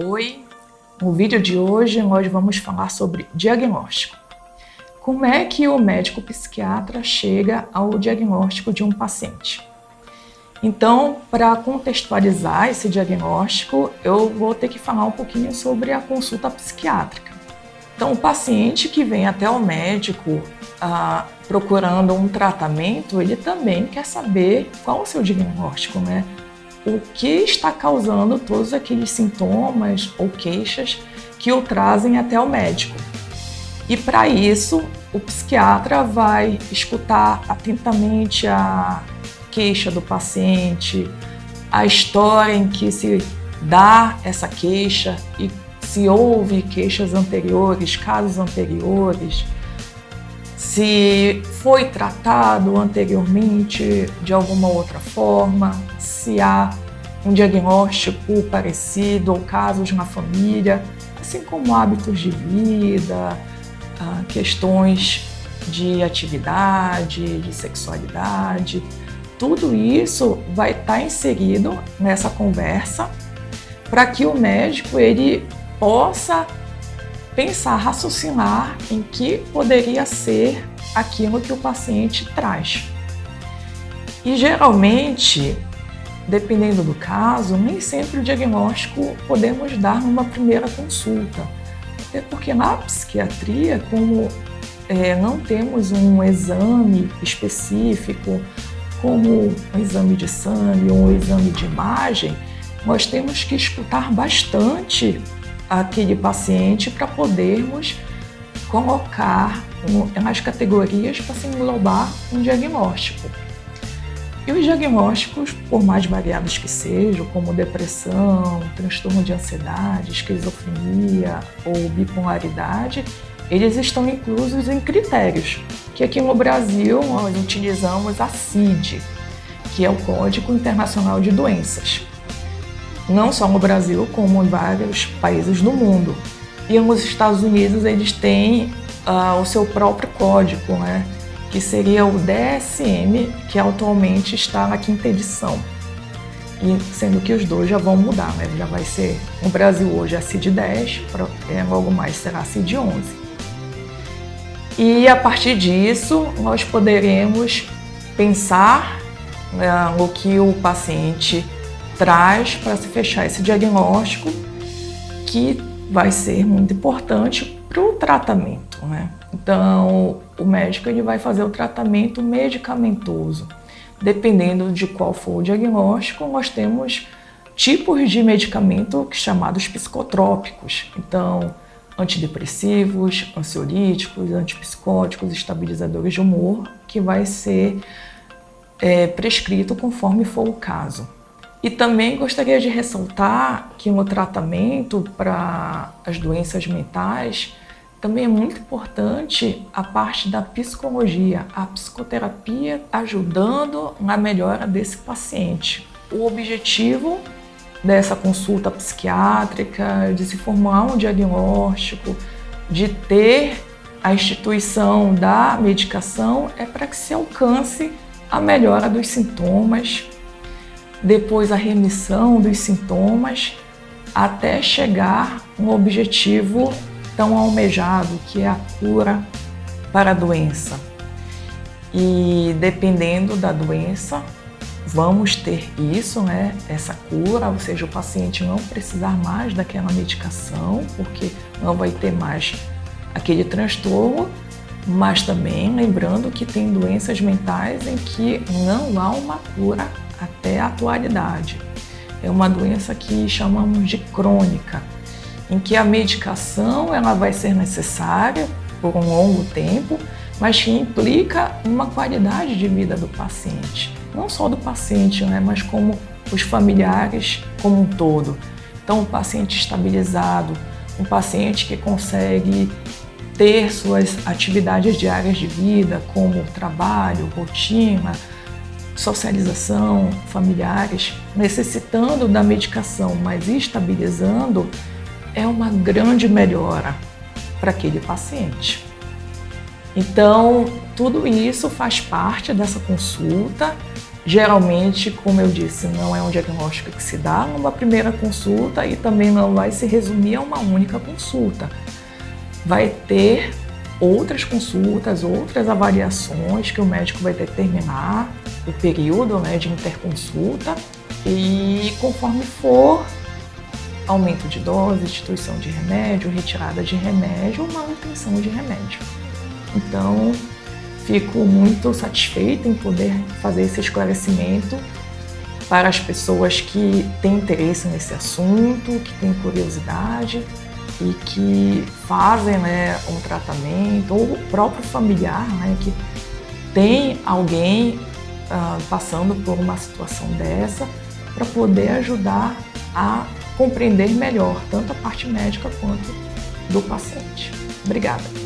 Oi, no vídeo de hoje nós vamos falar sobre diagnóstico. Como é que o médico psiquiatra chega ao diagnóstico de um paciente? Então, para contextualizar esse diagnóstico, eu vou ter que falar um pouquinho sobre a consulta psiquiátrica. Então, o paciente que vem até o médico procurando um tratamento, ele também quer saber qual é o seu diagnóstico, né? O que está causando todos aqueles sintomas ou queixas que o trazem até o médico. E para isso, o psiquiatra vai escutar atentamente a queixa do paciente, a história em que se dá essa queixa e se houve queixas anteriores, casos anteriores, se foi tratado anteriormente de alguma outra forma, se há um diagnóstico parecido ou casos na família, assim como hábitos de vida, questões de atividade, de sexualidade. Tudo isso vai estar inserido nessa conversa para que o médico ele possa pensar, raciocinar em que poderia ser aquilo que o paciente traz. E geralmente, dependendo do caso, nem sempre o diagnóstico podemos dar numa primeira consulta. Até porque na psiquiatria, como não temos um exame específico, como um exame de sangue ou um exame de imagem, nós temos que escutar bastante aquele paciente para podermos colocar nas categorias para se englobar um diagnóstico. E os diagnósticos, por mais variados que sejam, como depressão, transtorno de ansiedade, esquizofrenia ou bipolaridade, eles estão inclusos em critérios, que aqui no Brasil nós utilizamos a CID, que é o Código Internacional de Doenças. Não só no Brasil, como em vários países do mundo. E nos Estados Unidos eles têm o seu próprio código, né? Que seria o DSM, que atualmente está na 5ª edição. E sendo que os dois já vão mudar, né? Já vai ser, no Brasil hoje é a CID-10, logo mais será a CID-11. E a partir disso, nós poderemos pensar no que o paciente traz para se fechar esse diagnóstico, que vai ser muito importante para o tratamento, né? Então, o médico ele vai fazer o tratamento medicamentoso. Dependendo de qual for o diagnóstico, nós temos tipos de medicamento chamados psicotrópicos. Então, antidepressivos, ansiolíticos, antipsicóticos, estabilizadores de humor, que vai ser prescrito conforme for o caso. E também gostaria de ressaltar que no tratamento para as doenças mentais também é muito importante a parte da psicologia, a psicoterapia ajudando na melhora desse paciente. O objetivo dessa consulta psiquiátrica, de se formar um diagnóstico, de ter a instituição da medicação é para que se alcance a melhora dos sintomas, depois a remissão dos sintomas, até chegar no objetivo tão almejado, que é a cura para a doença. E dependendo da doença, vamos ter isso, né? Essa cura, ou seja, o paciente não precisar mais daquela medicação, porque não vai ter mais aquele transtorno, mas também lembrando que tem doenças mentais em que não há uma cura até a atualidade. É uma doença que chamamos de crônica, em que a medicação ela vai ser necessária por um longo tempo, mas que implica uma qualidade de vida do paciente. Não só do paciente, né, mas como os familiares como um todo. Então, um paciente estabilizado, um paciente que consegue ter suas atividades diárias de vida, como trabalho, rotina, socialização, familiares, necessitando da medicação, mas estabilizando, é uma grande melhora para aquele paciente. Então, tudo isso faz parte dessa consulta Geralmente, como eu disse, não é um diagnóstico que se dá numa primeira consulta e também não vai se resumir a uma única consulta. Vai ter outras consultas, outras avaliações que o médico vai determinar o período, né, de interconsulta, e conforme for, aumento de dose, instituição de remédio, retirada de remédio ou manutenção de remédio. Então, fico muito satisfeita em poder fazer esse esclarecimento para as pessoas que têm interesse nesse assunto, que têm curiosidade e que fazem, né, um tratamento, ou o próprio familiar, né, que tem alguém passando por uma situação dessa, para poder ajudar a compreender melhor tanto a parte médica quanto do paciente. Obrigada.